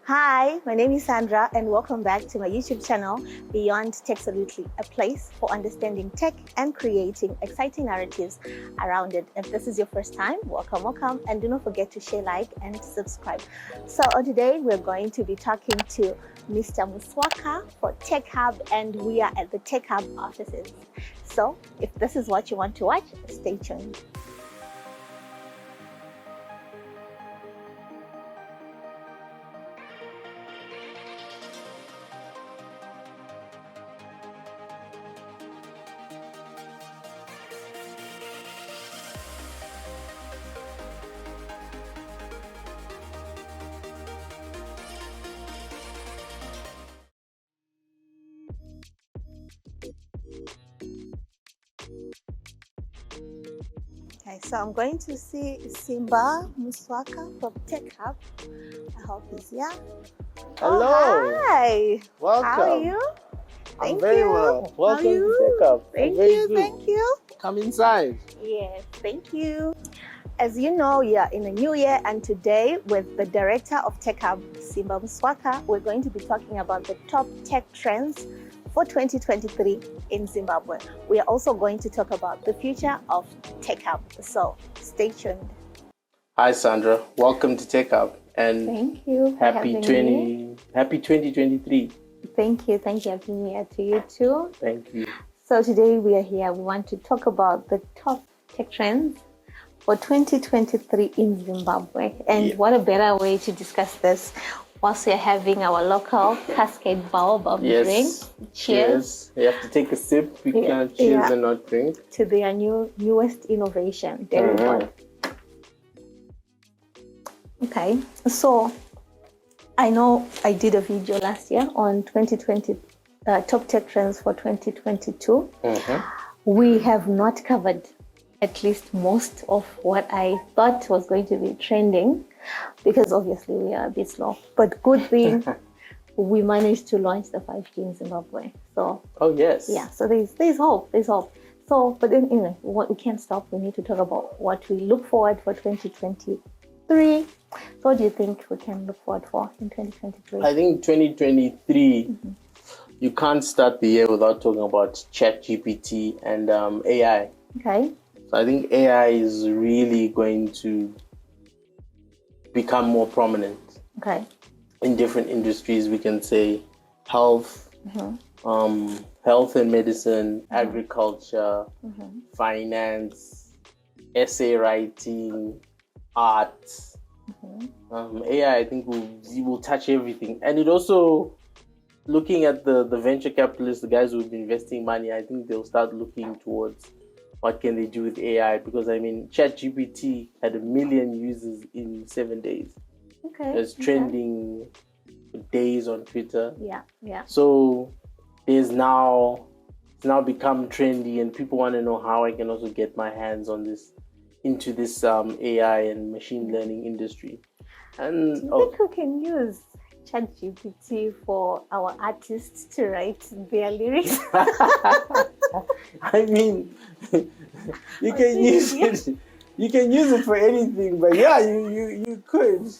Hi, my name is Sandra and welcome back to my YouTube channel, Beyond Techsolutely, a place for understanding tech and creating exciting narratives around it. If this is your first time, welcome, and do not forget to share, like, and subscribe. So today we're going to be talking to Mr. Mswaka for Tech Hub, and we are at the Tech Hub offices. So if this is what you want to watch, stay tuned. Okay, so I'm going to see Simba Mswaka from Tech Hub. I hope he's here. Hello. Oh, hi. Welcome. How are you? I'm very well. Welcome to Tech Hub. Thank you. Come inside. Yes, thank you. As you know, we are in a new year, and today with the director of Tech Hub, Simba Mswaka, we're going to be talking about the top tech trends for 2023 in Zimbabwe. We are also going to talk about the future of Tech Hub. So stay tuned. Hi, Sandra. Welcome to Tech Hub. And thank you. Happy 2023. Thank you. Happy New Year to you too. Thank you. So today we are here. We want to talk about the top tech trends for 2023 in Zimbabwe. And what a better way to discuss this whilst we're having our local Cascade Baobab drink. Cheers. You have to take a sip. You can't cheers and not drink. To their newest innovation. There we go. Okay, so I know I did a video last year on 2020 top tech trends for 2022. We have not covered at least most of what I thought was going to be trending, because obviously we are a bit slow. But good thing, we managed to launch the 5G in Zimbabwe. So so there's hope. So, but then anyway, we can't stop. We need to talk about what we look forward for 2023. So what do you think we can look forward for in 2023? I think 2023, you can't start the year without talking about ChatGPT and AI. Okay. So I think AI is really going to become more prominent. Okay. In different industries, we can say health, health and medicine, agriculture, finance, essay writing, art. AI, I think, will touch everything. And it also, looking at the venture capitalists, the guys who've been investing money, I think they'll start looking towards what can they do with AI, because I mean, ChatGPT had 1 million users in 7 days. Okay. It's trending for days on Twitter. Yeah. So it's now become trendy, and people want to know how I can also get my hands on this, into this AI and machine learning industry. And do you think we can use ChatGPT for our artists to write their lyrics? I mean, you can use it. You can use it for anything, but you could.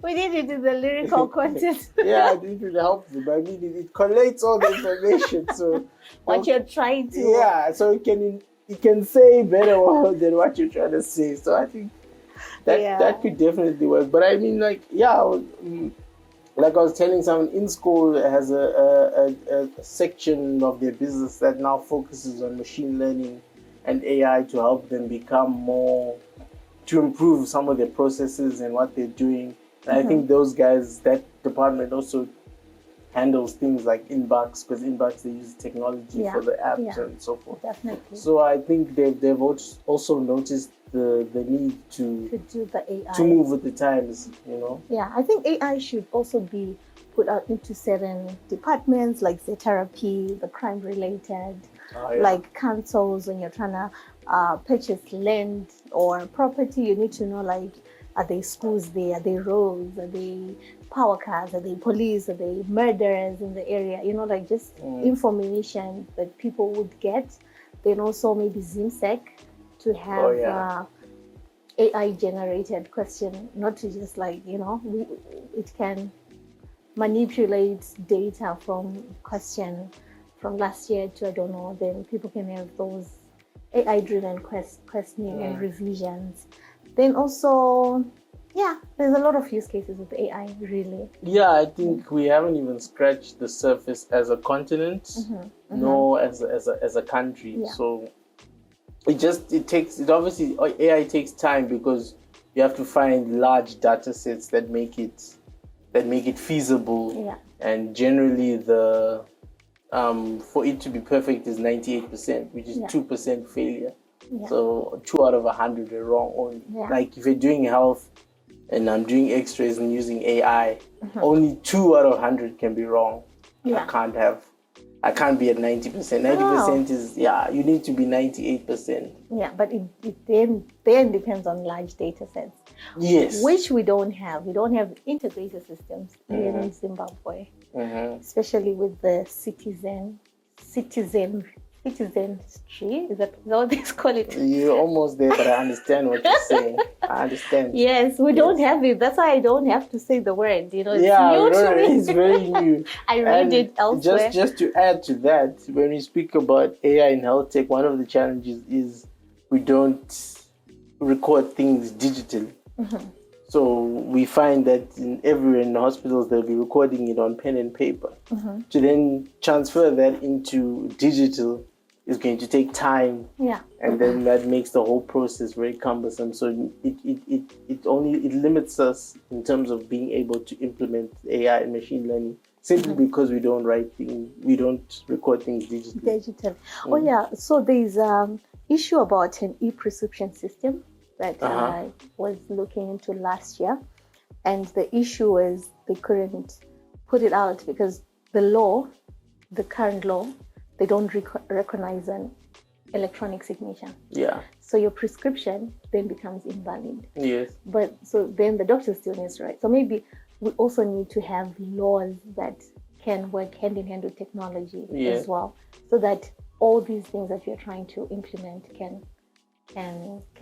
We need to do the lyrical content. I think it helps. But I mean, it collates all the information. So what you're trying to. So it can say better than what you're trying to say. So I think that could definitely work. But I mean, like I was telling someone, in school has a section of their business that now focuses on machine learning and AI to help them become more, to improve some of their processes and what they're doing. And I think those guys, that department also handles things like Inbox, because Inbox, they use technology for the apps and so forth. Definitely. So I think they've also noticed the need to do the AI, to move with the times, you know. Yeah, I think AI should also be put out into certain departments, like the therapy, the crime related, like councils. When you're trying to purchase land or property, you need to know, like, are there schools there? Are there roads? Are there power cars? Are there police? Are there murderers in the area? You know, like just information that people would get. Then also maybe ZIMSEC to have AI generated question, not to just it can manipulate data from question from last year to I don't know. Then people can have those AI driven questioning and revisions. Then also, there's a lot of use cases with AI, really. Yeah, I think we haven't even scratched the surface as a continent, nor as a country. Yeah. So obviously AI takes time because you have to find large data sets that make it feasible. Yeah. And generally the for it to be perfect is 98%, which is 2% failure. Yeah. So 2 out of 100 are wrong only. Yeah. Like if you're doing health and I'm doing x-rays and using AI, only 2 out of 100 can be wrong. Yeah. I can't be at 90%. 90% is, you need to be 98%. Yeah, but it then depends on large data sets. Yes. Which we don't have. We don't have integrated systems in Zimbabwe, especially with the citizenry. Is that what they call it? You're almost there, but I understand what you're saying. I understand. Yes, we don't have it. That's why I don't have to say the word. It's new to me. It's very new. I read it elsewhere. Just to add to that, when we speak about AI in health tech, one of the challenges is we don't record things digitally. So we find that everywhere in the hospitals, they'll be recording it on pen and paper. To then transfer that into digital is going to take time. Yeah. And then that makes the whole process very cumbersome. So it limits us in terms of being able to implement AI and machine learning simply because we don't record things digitally. Oh yeah. So there's issue about an e-prescription system that I was looking into last year, and the issue is they couldn't put it out because the current law, they don't recognize an electronic signature. Yeah. So your prescription then becomes invalid. Yes. But so then the doctor still needs to write. So maybe we also need to have laws that can work hand in hand with technology as well, so that all these things that you're trying to implement can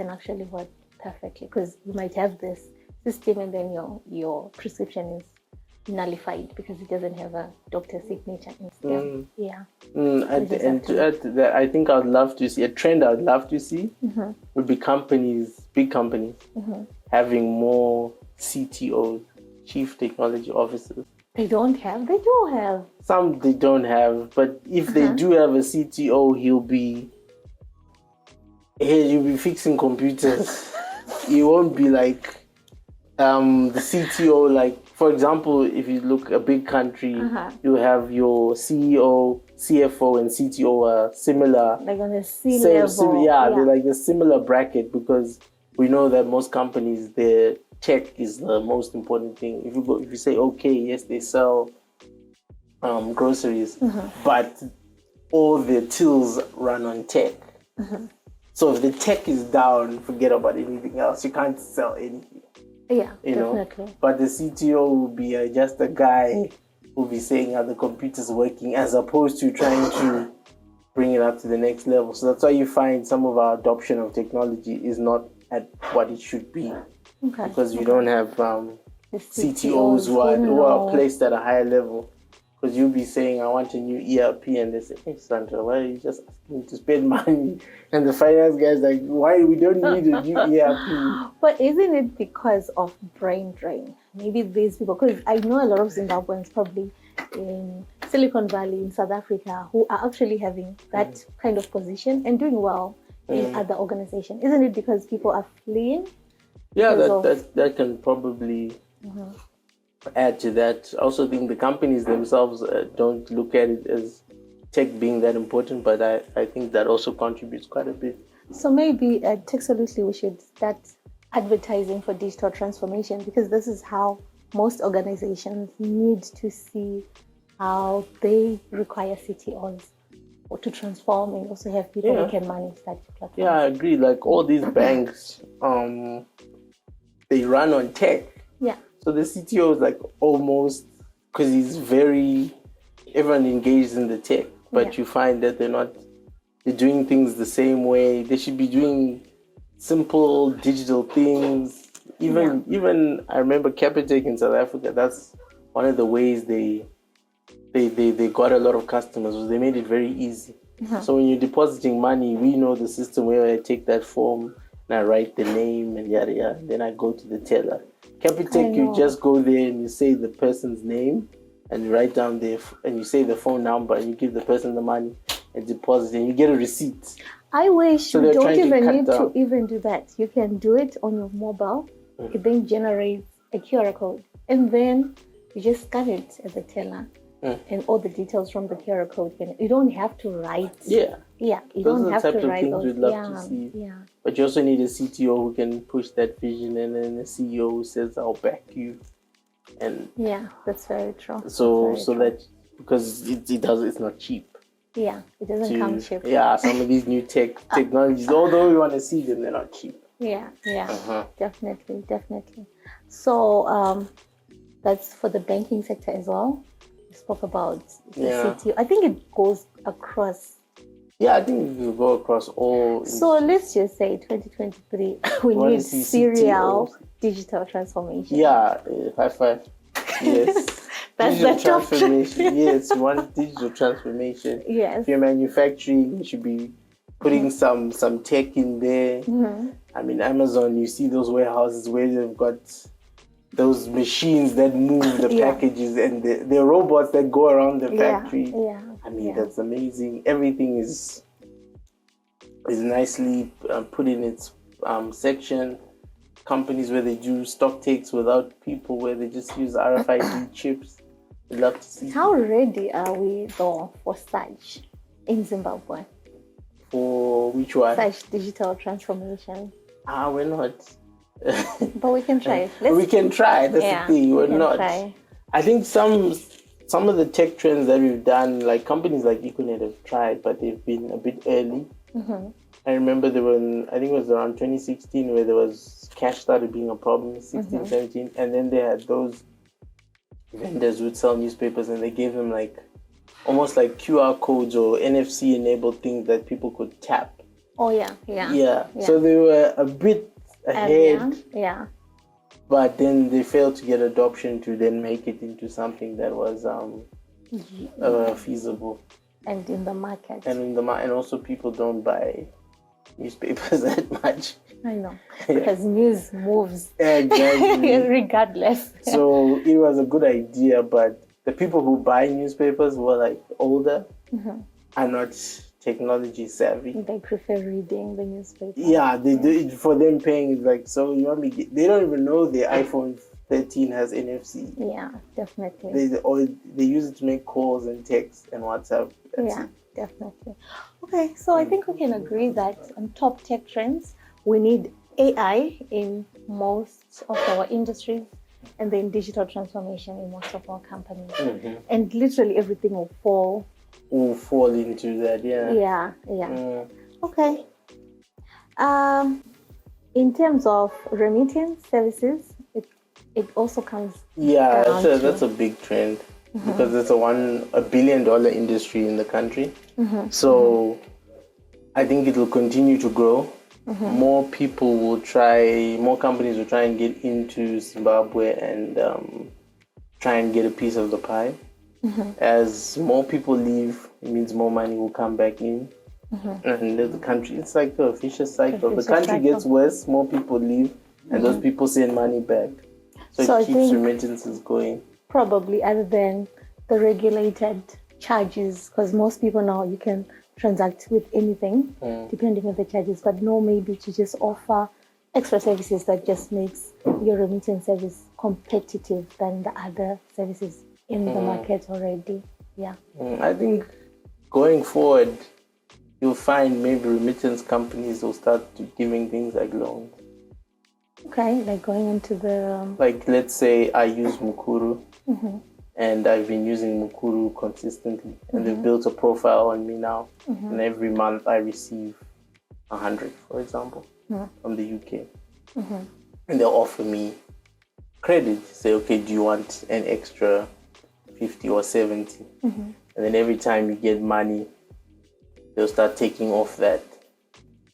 actually work perfectly. Because you might have this system and then your prescription is nullified because it doesn't have a doctor's signature instead. And to add to that, I think I'd love to see a trend. I'd love to see would be big companies, having more CTOs, chief technology officers. They do have. Some they don't have, but if they do have a CTO, he'll be fixing computers. He won't be like the CTO, like, for example, if you look a big country, you have your CEO, CFO, and CTO are similar. Like on the C level. They're like a similar bracket because we know that most companies, their tech is the most important thing. If you say, okay, yes, they sell groceries, but all their tills run on tech. So if the tech is down, forget about anything else. You can't sell anything. Yeah, definitely. But the CTO will be just a guy who'll be saying how the computer's working as opposed to trying to bring it up to the next level. So that's why you find some of our adoption of technology is not at what it should be. Okay. Because you don't have CTOs who are placed at a higher level. Because you'll be saying, I want a new ERP, and they say, hey, Sandra, why are you just asking to spend money? And the finance guy's like, why? We don't need a new ERP. But isn't it because of brain drain? Maybe these people, because I know a lot of Zimbabweans probably in Silicon Valley, in South Africa, who are actually having that kind of position and doing well in other organizations. Isn't it because people are fleeing? Yeah, that can probably add to that. I also think the companies themselves don't look at it as tech being that important, but I think that also contributes quite a bit. So maybe at Techsolutely we should start advertising for digital transformation, because this is how most organizations need to see how they require CTOs or to transform and also have people who can manage that platform. Yeah, I agree. Like all these banks, they run on tech. Yeah. So the CTO is like almost, because everyone engaged in the tech, but you find that they're doing things the same way. They should be doing simple digital things. Even I remember Capitec in South Africa. That's one of the ways they got a lot of customers. Was they made it very easy. So when you're depositing money, we know the system where I take that form and I write the name and yada yada. Then I go to the teller. Capitec, you just go there and you say the person's name and you write down there and you say the phone number and you give the person the money and deposit and you get a receipt. I wish you don't even need to even do that. You can do it on your mobile. It then generates a QR code. And then you just scan it at the teller. And all the details from the QR code. You don't have to write. Yeah. You don't have to write those. We'd love to see. But you also need a CTO who can push that vision, and then a CEO who says, "I'll back you." And that's very true. So that because it's not cheap. Yeah, it doesn't come cheap. Yeah, some of these new technologies, although we want to see them, they're not cheap. Definitely. So that's for the banking sector as well. We spoke about the CTO. I think it goes across. Yeah, I think it will go across all. So let's just say 2023, we need serial digital transformation. Yeah, high five. Yes. That's digital the transformation. Yes, you want digital transformation. Yes. If you're manufacturing, you should be putting some tech in there. I mean, Amazon, you see those warehouses where they've got those machines that move the packages and the robots that go around the factory. I mean, that's amazing. Everything is nicely put in its section. Companies where they do stock takes without people, where they just use RFID chips. I'd love to see. How ready are we though for such in Zimbabwe? For which one? Such digital transformation. We're not. But we can try. We can try. That's the thing. We're not. Try. I think some of the tech trends that we've done, like companies like Incubator have tried, but they've been a bit early. I remember I think it was around 2016 where there was cash started being a problem, 16, 17, and then they had those vendors who would sell newspapers and they gave them like almost like QR codes or NFC enabled things that people could tap. Yeah. So they were a bit ahead. But then they failed to get adoption to then make it into something that was feasible. And in the market. And also people don't buy newspapers that much. I know. Because news moves. Exactly. Regardless. So it was a good idea, but the people who buy newspapers who are like older are not technology savvy. They prefer reading the newspaper. Yeah, they do it for them. Paying is like, so you want me? They don't even know the iPhone 13 has NFC. Yeah, definitely. They use it to make calls and texts and WhatsApp. Definitely. Okay, so I think we can agree that on top tech trends, we need AI in most of our industries and then digital transformation in most of our companies. And literally everything will fall into that. Okay. In terms of remittance services, it also comes that's a big trend because it's a $1 billion industry in the country. So I think it will continue to grow. More companies will try and get into Zimbabwe and try and get a piece of the pie. As more people leave, it means more money will come back in. And the country, it's like a vicious cycle. The country gets worse, more people leave, and those people send money back. So it keeps remittances going. Probably other than the regulated charges, because most people now you can transact with anything depending on the charges, but no, maybe to just offer extra services that just makes your remittance service competitive than the other services in the market already. I think going forward you'll find maybe remittance companies will start giving things like loans. Okay, like going into the... Like, let's say I use Mukuru, and I've been using Mukuru consistently, and they've built a profile on me now, and every month I receive 100, for example, from the UK. And they'll offer me credit, say, okay, do you want an extra 50 or 70? And then every time you get money, they'll start taking off that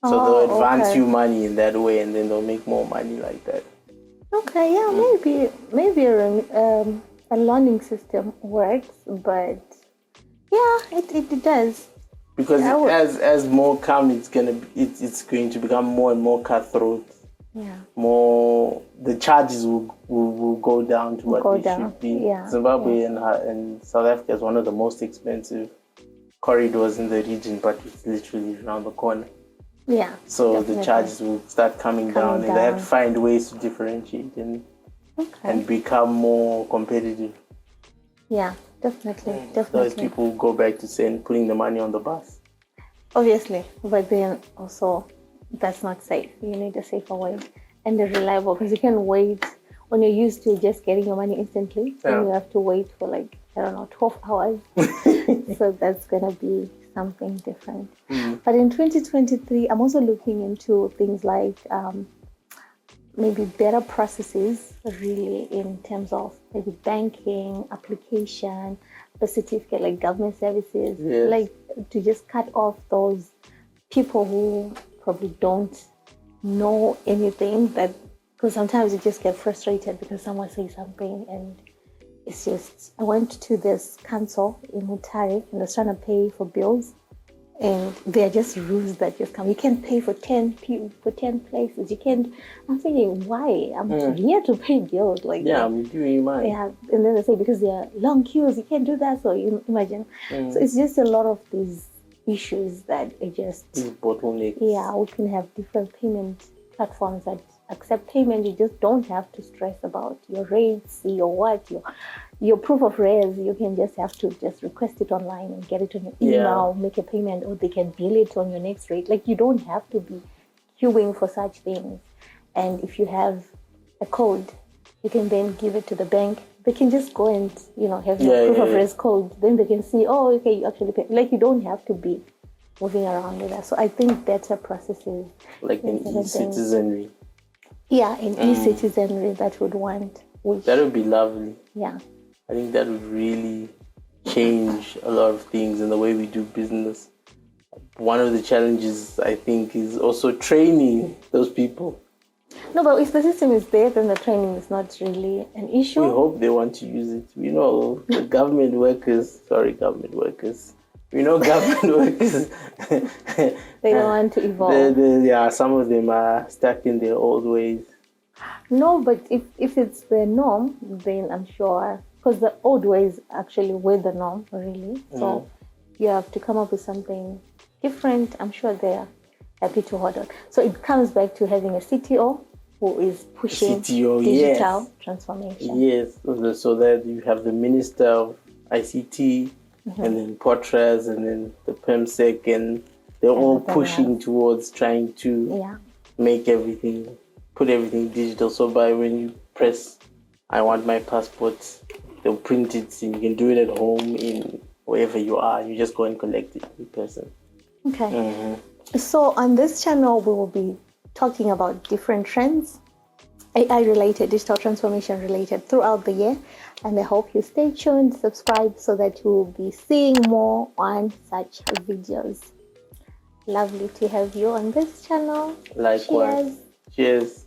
So they'll advance okay. you money in that way, and then they'll make more money like that. Okay, yeah, maybe a learning system works, but yeah, it does. Because as more come, it's going to become more and more cutthroat. Yeah. More, the charges will go down to what they should be. Yeah. Zimbabwe and South Africa is one of the most expensive corridors in the region, but it's literally around the corner. Yeah. So definitely. the charges will start coming down, and they have to find ways to differentiate and become more competitive. Yeah, definitely. So as people go back to putting the money on the bus. Obviously, but then also that's not safe. You need a safer way and a reliable, because you can wait when you're used to just getting your money instantly. Then you have to wait for 12 hours. So that's gonna be something different. But in 2023, I'm also looking into things like maybe better processes, really, in terms of maybe banking, application, the certificate, like government services, like to just cut off those people who probably don't know anything, because sometimes you just get frustrated because someone says something, and it's just, I went to this council in Harare and I was trying to pay for bills, and they're just rules that just come. You can't pay for 10 people, for 10 places. You can't. I'm thinking, why? I'm here to pay bills. I'm giving you money. Yeah, and then they say because there are long queues, you can't do that. So you imagine. So it's just a lot of these issues that it just. These bottlenecks. Yeah, we can have different payment platforms that accept payment. You just don't have to stress about your rates, your proof of res. You can just have to just request it online and get it on your email, make a payment, or they can bill it on your next rate. Like, you don't have to be queuing for such things. And if you have a code, you can then give it to the bank. They can just go and have your proof of res code. Then they can see, oh, okay, you actually pay. Like, you don't have to be moving around with that. So I think better processes, like in e-citizenry. Yeah, in e-citizenry, that would want. That would be lovely. Yeah. I think that would really change a lot of things in the way we do business. One of the challenges, I think, is also training those people. No, but if the system is there, then the training is not really an issue. We hope they want to use it. We know the government workers. We know government workers. They don't want to evolve. Some of them are stuck in their old ways. No, but if it's the norm, then I'm sure, because the old ways actually were the norm, really. So you have to come up with something different. I'm sure they're happy to hold on. So it comes back to having a CTO who is pushing digital transformation. Yes, so that you have the Minister of ICT, and then Portras, and then the PEMSEC, and they're all pushing towards trying to put everything digital. So by when you press, I want my passport, they'll print it, and you can do it at home in wherever you are. You just go and collect it in person. Okay. So on this channel, we will be talking about different trends, AI related, digital transformation related throughout the year. And I hope you stay tuned, subscribe, so that you will be seeing more on such videos. Lovely to have you on this channel. Likewise. Cheers.